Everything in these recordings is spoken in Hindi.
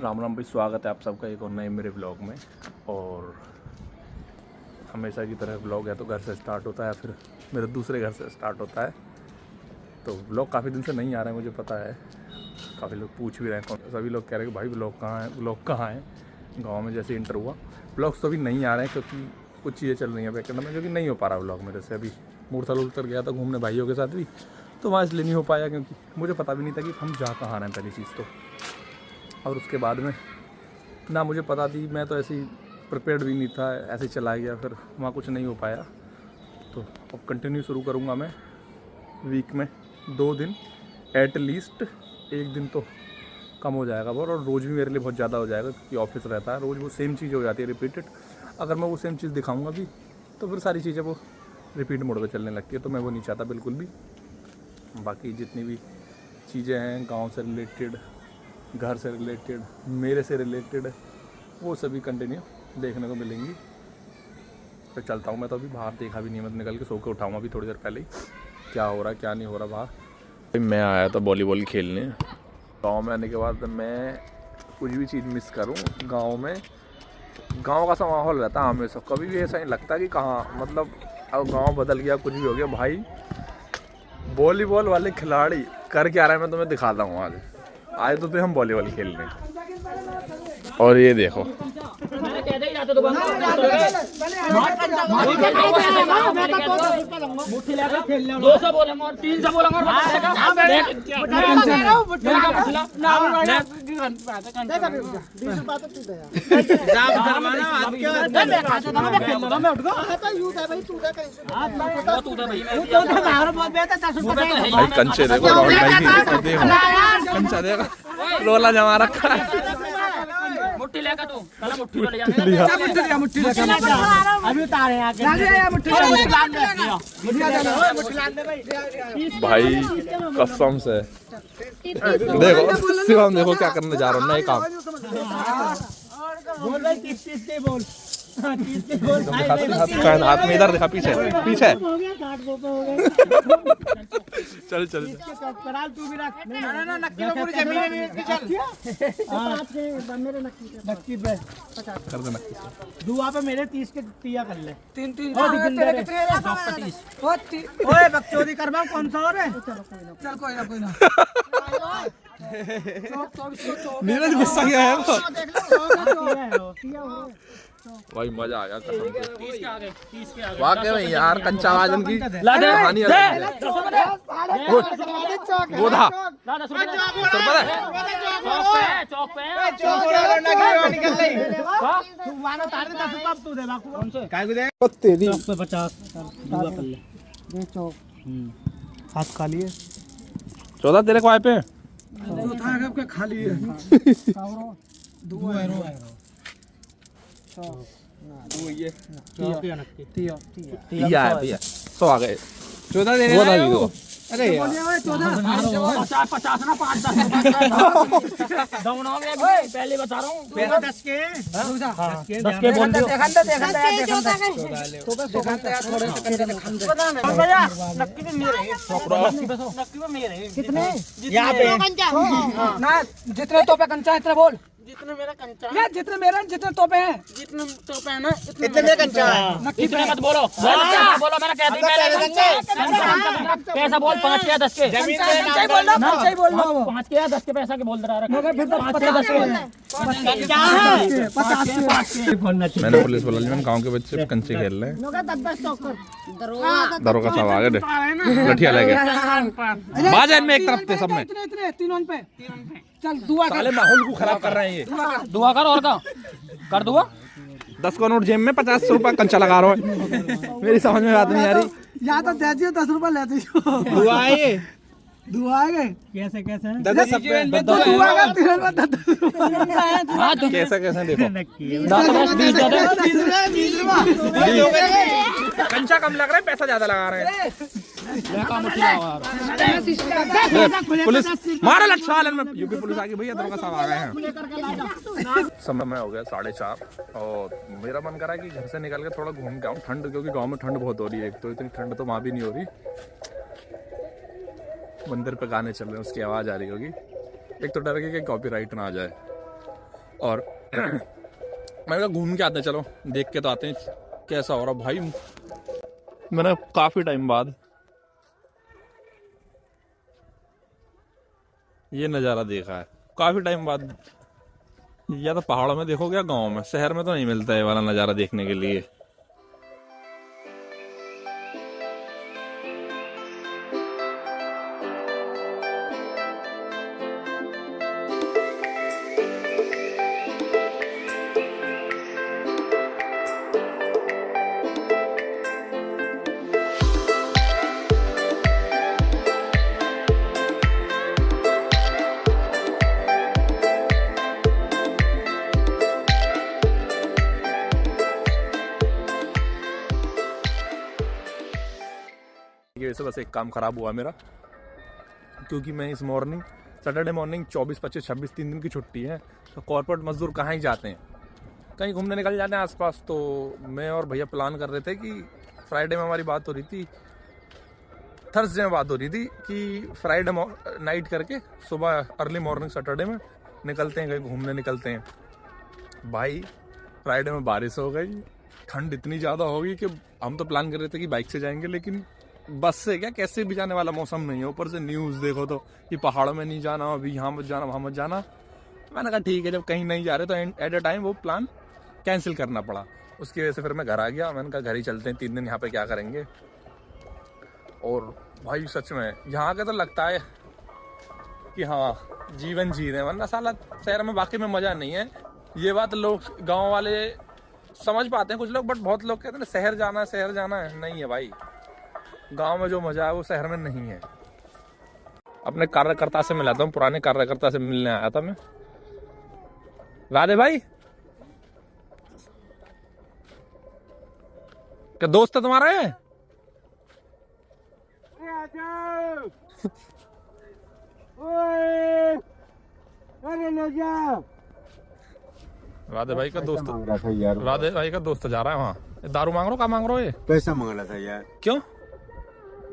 राम राम भाई, स्वागत है आप सबका एक और नए मेरे ब्लॉग में। और हमेशा की तरह ब्लॉग है तो घर से स्टार्ट होता है, फिर मेरे दूसरे घर से स्टार्ट होता है। तो ब्लॉग काफ़ी दिन से नहीं आ रहे हैं, मुझे पता है। काफ़ी लोग पूछ भी रहे हैं, सभी लोग कह रहे हैं कि भाई ब्लॉग कहाँ है, ब्लॉग कहाँ है। गाँव में जैसे इंटर हुआ, ब्लॉग्स तो अभी नहीं आ रहे हैं क्योंकि कुछ चीज़ें चल रही हैं बैकएंड में, जो कि नहीं हो पा रहा ब्लॉग मेरे से। अभी मूर्तल उतर गया था घूमने भाइयों के साथ भी, तो वहाँ इसलिए नहीं हो पाया क्योंकि मुझे पता भी नहीं था कि हम जा कहाँ रहे हैं पहली चीज़ तो। और उसके बाद में ना मुझे पता थी, मैं तो ऐसे ही प्रिपेयर्ड भी नहीं था, ऐसे ही चला गया, फिर वहाँ कुछ नहीं हो पाया। तो अब कंटिन्यू शुरू करूँगा मैं वीक में 2 दिन एटलीस्ट। एक दिन तो कम हो जाएगा बहुत, और रोज़ भी मेरे लिए बहुत ज़्यादा हो जाएगा क्योंकि ऑफिस रहता है, रोज़ वो सेम चीज़ हो जाती है रिपीटेड। अगर मैं वो सेम चीज़ दिखाऊँगा भी तो फिर सारी चीज़ें वो रिपीट मोड पर चलने लगती है, तो मैं वो नहीं चाहता बिल्कुल भी। बाकी जितनी भी चीज़ें हैं गाँव से रिलेटेड, घर से रिलेटेड, मेरे से रिलेटेड, वो सभी कंटिन्यू देखने को मिलेंगी। तो चलता हूँ मैं, तो अभी बाहर देखा भी नहीं, मैं निकल के सो के उठाऊँगा अभी थोड़ी देर पहले ही, क्या हो रहा है क्या नहीं हो रहा बाहर। मैं आया था वॉलीबॉल खेलने। गांव में आने के बाद मैं कुछ भी चीज़ मिस करूँ गांव में, गांव का सा माहौल रहता है हमेशा, कभी भी ऐसा नहीं लगता कि कहाँ, मतलब अब गांव बदल गया कुछ भी हो गया। भाई वॉलीबॉल वाले खिलाड़ी कर क्या रहे हैं मैं तुम्हें दिखाता हूँ। आज आए तो थे हम वॉलीबॉल खेलने, और ये देखो भाई कंचे देखो, राहुल भाई भी देखो कंचा देखो, रोला जमा रखा है। मुट्ठी लेकर तू पहले मुट्ठी ले जा, मुट्ठी अभी उतारे आके भाई कसम से देखो शिवम, देखो क्या करने जा रहा हूँ नए काम। बोल भाई किस चीज के बोल, हाथ में इधर देखा, पीछे पीछे चल चल तू भी रख ना नक्की में पूरी जमीन नक्की पे कर दे नक्की से। दुआ पे मेरे 30 के तिया कर ले, 3 ओए बकचोदी करवा कौन सा और है। चल कोई ना नीरज गुस्सा क्या है वो भाई, मजा आ गया कसम से। 30 के आगे वाकई में यार कंचा वाजन की ला दे कहानी अलग है। वो था चौक पे तेरी 50 दुआ कर ले दे चौक। हाथ खाली है 14 तेरे को आए पे खाली है दुआ है वो ये पिया है पिया 100 आ गए। 14 देने वो था भी तो। अरे 50 ना 5-10 पहले बता रहा हूँ 10 के 10 के बोल दो। कितने यहाँ पे ना, जितने तोपे कंचा इतने बोल, जितने मेरा कंचा है, जितने मेरा जितने तोपे हैं, जितने तोपे हैं ना इतने मेरा कंचा है। इतने मत बोलो, बोलो मैंने कह दिया पैसा बोल 5 या 10 के जमीन पे बोल रहा, सही बोल रहा हूं। 5 के या 10 के पैसा के बोल रहा है, फिर 5 के 10 के क्या है 50 के। मैंने पुलिस बोला, मैंने गांव के बच्चे कंचे खेल रहे हैं। दरोगा साहब आ गए, लठिया लेके बाजा इनमें एक तरफ थे सब में। इतने तीनों पे चल दुआ कर, साले माहौल को खराब कर रहे हैं ये। दुआ कर और का कर दुआ। 10 का नोट जेब में 50 रुपए कंचा लगा रहा है, मेरी समझ में बात नहीं आ रही। या तो दे दियो 10 रुपए ले दियो। दुआ है दुआ है कैसे कैसे दादा सब पे दुआ का 3 रुपए। हां तो कैसा कैसा देखो, 20 कंचा कम लग रहा है, पैसा ज्यादा लगा रहे हैं। पुलिस मारो लट्ठा में, यूपी पुलिस आ गई भैया, दरोगा साहब आ गए हैं। समय हो गया 4:30 और मेरा मन करा कि घर से निकल के थोड़ा घूम के आऊँ। ठंड, क्योंकि गांव में ठंड बहुत हो रही है, एक तो इतनी ठंड तो वहाँ भी नहीं हो रही। मंदिर पे गाने चल रहे हैं, उसकी आवाज़ आ रही होगी। एक तो डर है कि कॉपीराइट ना आ जाए, और मैंने कहा घूम के आते हैं, चलो देख के तो आते हैं कैसा हो रहा भाई। मैंने काफ़ी टाइम बाद ये नज़ारा देखा है, काफ़ी टाइम बाद। या तो पहाड़ों में देखोगे या गाँव में, शहर में तो नहीं मिलता है वाला नज़ारा देखने के लिए। वैसे बस एक काम ख़राब हुआ मेरा, क्योंकि मैं इस मॉर्निंग सैटरडे मॉर्निंग 24, 25, 26 3 दिन की छुट्टी है, तो कॉर्पोरेट मजदूर कहाँ ही जाते हैं, कहीं घूमने निकल जाते हैं आसपास। तो मैं और भैया प्लान कर रहे थे कि फ्राइडे में हमारी बात हो रही थी, थर्सडे में बात हो रही थी कि फ्राइडे नाइट करके सुबह अर्ली मॉर्निंग सैटरडे में निकलते हैं, कहीं घूमने निकलते हैं। भाई फ्राइडे में बारिश हो गई, ठंड इतनी ज़्यादा होगी कि हम तो प्लान कर रहे थे कि बाइक से जाएंगे, लेकिन बस से क्या कैसे भी जाने वाला मौसम नहीं है। ऊपर से न्यूज़ देखो तो कि पहाड़ों में नहीं जाना, अभी यहाँ मत जाना, वहाँ मत जाना। मैंने कहा ठीक है, जब कहीं नहीं जा रहे तो एट अ टाइम वो प्लान कैंसिल करना पड़ा। उसकी वजह से फिर मैं घर आ गया। मैंने कहा घर ही चलते हैं, 3 दिन यहाँ पे क्या करेंगे। और भाई सच में यहाँ के तो लगता है कि हाँ जीवन जी रहे हैं, वरना साला शहर में वाकई में मज़ा नहीं है। ये बात लोग गाँव वाले समझ पाते हैं कुछ लोग, बट बहुत लोग कहते हैं शहर जाना है। नहीं है भाई, गांव में जो मजा है वो शहर में नहीं है। अपने कार्यकर्ता से मिलाता हूँ, पुराने कार्यकर्ता से मिलने आया था मैं। राधे भाई क्या दोस्त है तुम्हारा है? राधे भाई का दोस्त राधे भाई का दोस्त जा रहा है वहाँ। दारू मांग रहा, क्या मांग रहा हो? ये पैसा मांग रहा था यार। क्यों?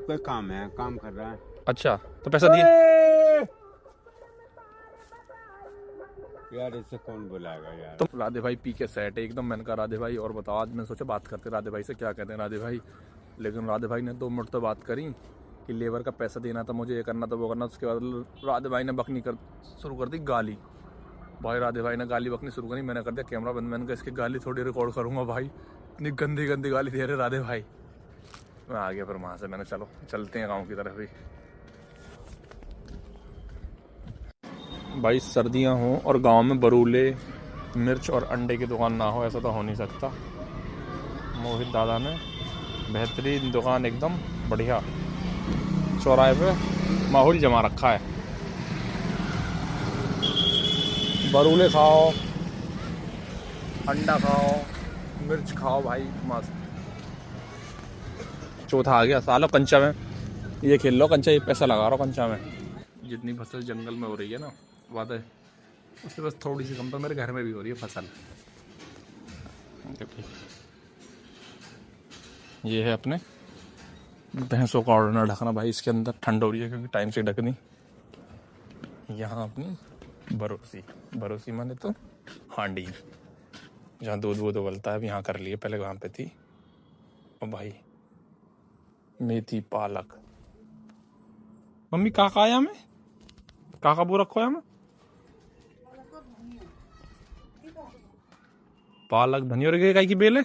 कोई काम है, काम कर रहा है। अच्छा, तो पैसा दिए यार, इससे कौन बुलाएगा यार। तो राधे भाई पी के सेट है एकदम। मैंने कहा राधे भाई और बताओ, आज मैंने सोचा बात करते राधे भाई से, क्या कहते हैं राधे भाई। लेकिन राधे भाई ने 2 मिनट तो बात करी कि लेबर का पैसा देना था, मुझे ये करना था, वो करना। उसके बाद राधे भाई ने बकनी शुरू कर दी, गाली। भाई राधे भाई ने गाली बकनी शुरू करी, मैंने कर दिया कैमरा बंद। मैंने कहा इसकी गाली थोड़ी रिकॉर्ड करूँगा भाई, इतनी गंदी गंदी गाली दे रहे राधे भाई। मैं आ गया फिर वहाँ से। मैंने चलो चलते हैं गाँव की तरफ भी। भाई सर्दियाँ हों और गांव में बरूले, मिर्च और अंडे की दुकान ना हो, ऐसा तो हो नहीं सकता। मोहित दादा ने बेहतरीन दुकान, एकदम बढ़िया, चौराहे पे माहौल जमा रखा है। बरूले खाओ, अंडा खाओ, मिर्च खाओ भाई, मस्त। चौथा आ गया सालो कंचा में, ये खेल लो कंचा, ये पैसा लगा रहा हो कंचा में। जितनी फसल जंगल में हो रही है ना बात है, उससे बस थोड़ी सी कम तो मेरे घर में भी हो रही है फसल। ये है अपने भैंसों का ऑर्डर ढकना भाई, इसके अंदर ठंड हो रही है क्योंकि टाइम से ढकनी। यहाँ अपनी भरोसी माने तो हांडी, जहाँ दूध वूध उबलता है, अब यहाँ कर लिए, पहले वहाँ पे थी। और भाई मेथी पालक, मम्मी काका आया में काका बू रखो में पालक धनिया और गाय की बेल है,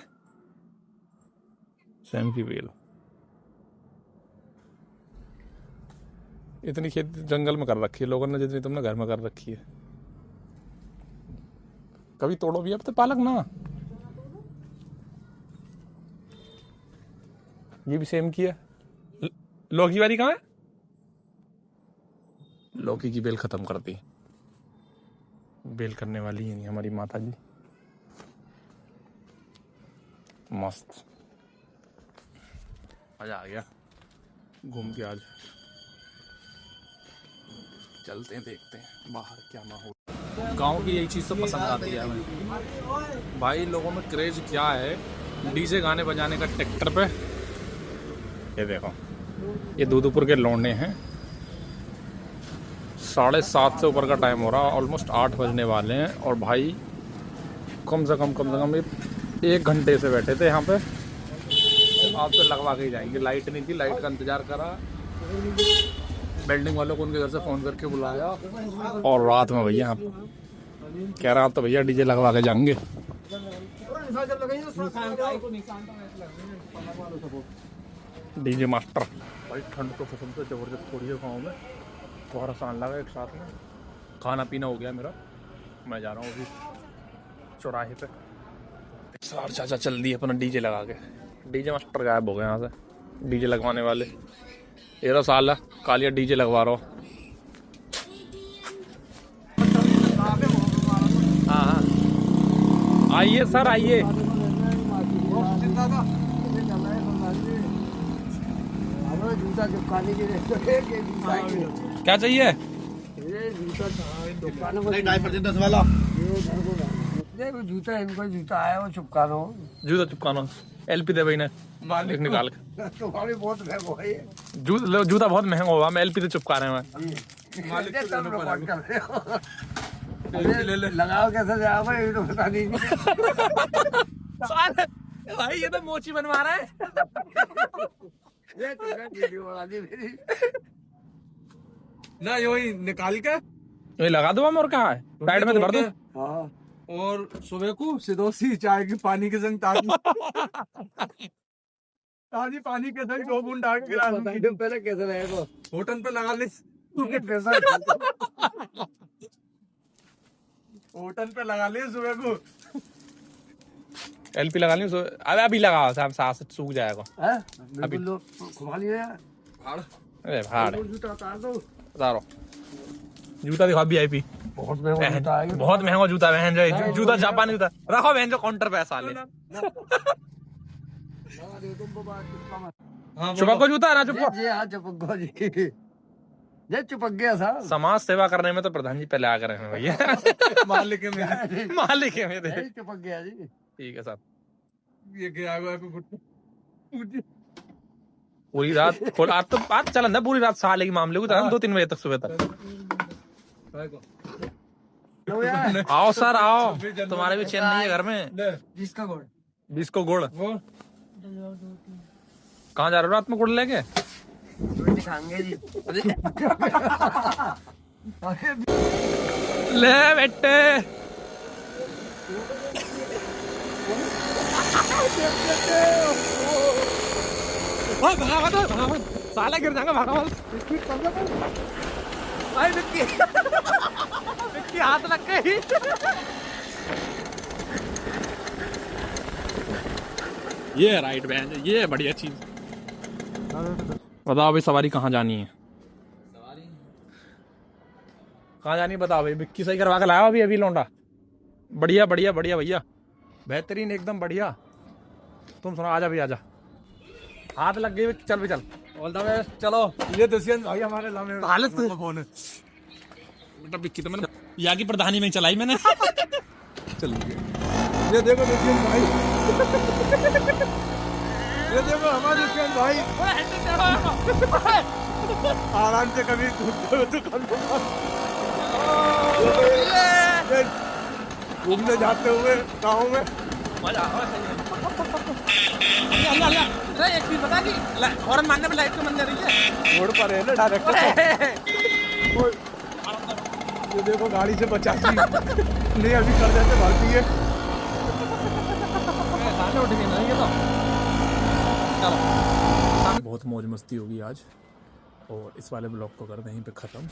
सेम की बेल। इतनी खेती जंगल में कर रखी है लोगों ने जितनी तुमने घर में कर रखी है। कभी तोड़ो भी अब तो पालक ना। ये भी सेम की है। लौकी वाली कहाँ है? लौकी की बेल खत्म कर दी। बेल करने वाली है हमारी माता जी। मस्त मजा आ गया घूम के। आज चलते हैं, देखते हैं बाहर क्या माहौल। गांव की यही चीज़ तो पसंद आती है हमें भाई। लोगों में क्रेज क्या है डीजे गाने बजाने का ट्रैक्टर पे। ये देखो, ये दूधपुर के लौंडे हैं। 7:30 से ऊपर का टाइम हो रहा, ऑलमोस्ट 8 बजने वाले हैं। और भाई कम से कम एक घंटे से बैठे थे यहाँ पे। आप तो लगवा के ही जाएंगे, लाइट नहीं थी, लाइट का इंतज़ार करा, बिल्डिंग वालों को उनके घर से फ़ोन करके बुलाया और रात में भैया कह रहा तो भैया डीजे लगवा के जाएंगे। डीजे मास्टर भाई ठंड तो पसंद से ज़बरदस्त थोड़ी है गाँव में, थोड़ा आसान लगा। एक साथ में खाना पीना हो गया मेरा, मैं जा रहा हूँ अभी चौराहे पे। सार चाचा चल दिए अपना डीजे लगा के। डीजे मास्टर गायब हो गए यहाँ से, डीजे लगवाने वाले 13 साल है कालिया डीजे लगवा रहा हूँ। हाँ हाँ आइए सर आइए। क्या चाहिए? जूता इनको जूता आया वो चुपकानो, जूता चुपकाना एलपी दे भाई ने मालिक निकाल के। तुम्हारी बहुत महंगा है जूता बहुत महंगा होगा, मैं एलपी से चुपका रहे हैं। लगाओ कैसे जाओ भाई, तो बता दीजिए। भाई ये तो मोची बनवा रहा है। ये तो वीडियो बना दी मेरी ना, यही निकाल के ये लगा दो हम, और कहाँ है साइड में तो भर दो। हाँ और सुबह को सिदोसी चाय की पानी के संग ताजी ताजी पानी के संग 2 बूंद डाल के गिरा दूंगी। पहले कैसे रहेगा होटल पे लगा ले, पैसा होटल पे लगा ले सुबह को। एलपी लगा ली अभी लगाओ साहब, सांस सूख जाएगा। अभी लोग घुमा लिए अरे भाड़ जूता उतार दो। बता रहा जूता दिखा वीआईपी, बहुत महंगा जूता है, बहुत महंगा जूता बहन जो जूता जापानी जूता रखो बहन जो काउंटर पे साले। चुपक को जूता है ना, चुपको जी हाँ चुपक जी, ये चुपक गया साहब। समाज सेवा करने में तो प्रधान जी पहले आ कर रहे हैं भैया। मालिक है मेरे, मालिक है मेरे। यही चुपक गया जी। ठीक है साहब। ये गया हुआ पूरी रात खोल आज तो आज चलन था पूरी रात साले की मामले को 2-3 बजे तक सुबह तक। आओ सर आओ, तुम्हारे भी चैन नहीं है घर में। 20 का गुड़, 20 को गुड़। कहाँ जा रहे हो रात में गुड़ लेके? दिखाएंगे जी। ले बेटे भागा साला गिर जाएगा, भागा भाई विक्की विक्की हाथ लग गई। ये राइट बैंड, ये बढ़िया चीज। बताओ भाई सवारी कहाँ जानी है? कहाँ जानी बताओ भाई। विक्की सही करवा के लाया अभी लौंडा। बढ़िया बढ़िया बढ़िया भैया, बेहतरीन एकदम बढ़िया। तुम सुना, आजा भी आजा, हाथ लग गई। चल भी चल, ऑल द बेस्ट। चलो ये दुष्यंत भाई हमारे लामे हालत फोन है बेटा। विक्की तो मैंने यहाँ की प्रधानी में चलाई मैंने। चल ये देखो दुष्यंत भाई, ये देखो हमारे दुष्यंत भाई आराम से कभी घूमने जाते हुए गाँव में मजा आ रहा है। एक चीज बता दी, हॉर्न मारने में लाइट क्यों बंद रही है? रोड पर है ना डायरेक्ट। ये देखो गाड़ी से बचाती नहीं, अभी कर देते भागती है। बहुत मौज मस्ती होगी आज, और इस वाले ब्लॉग को कर दें यहीं पे ख़त्म।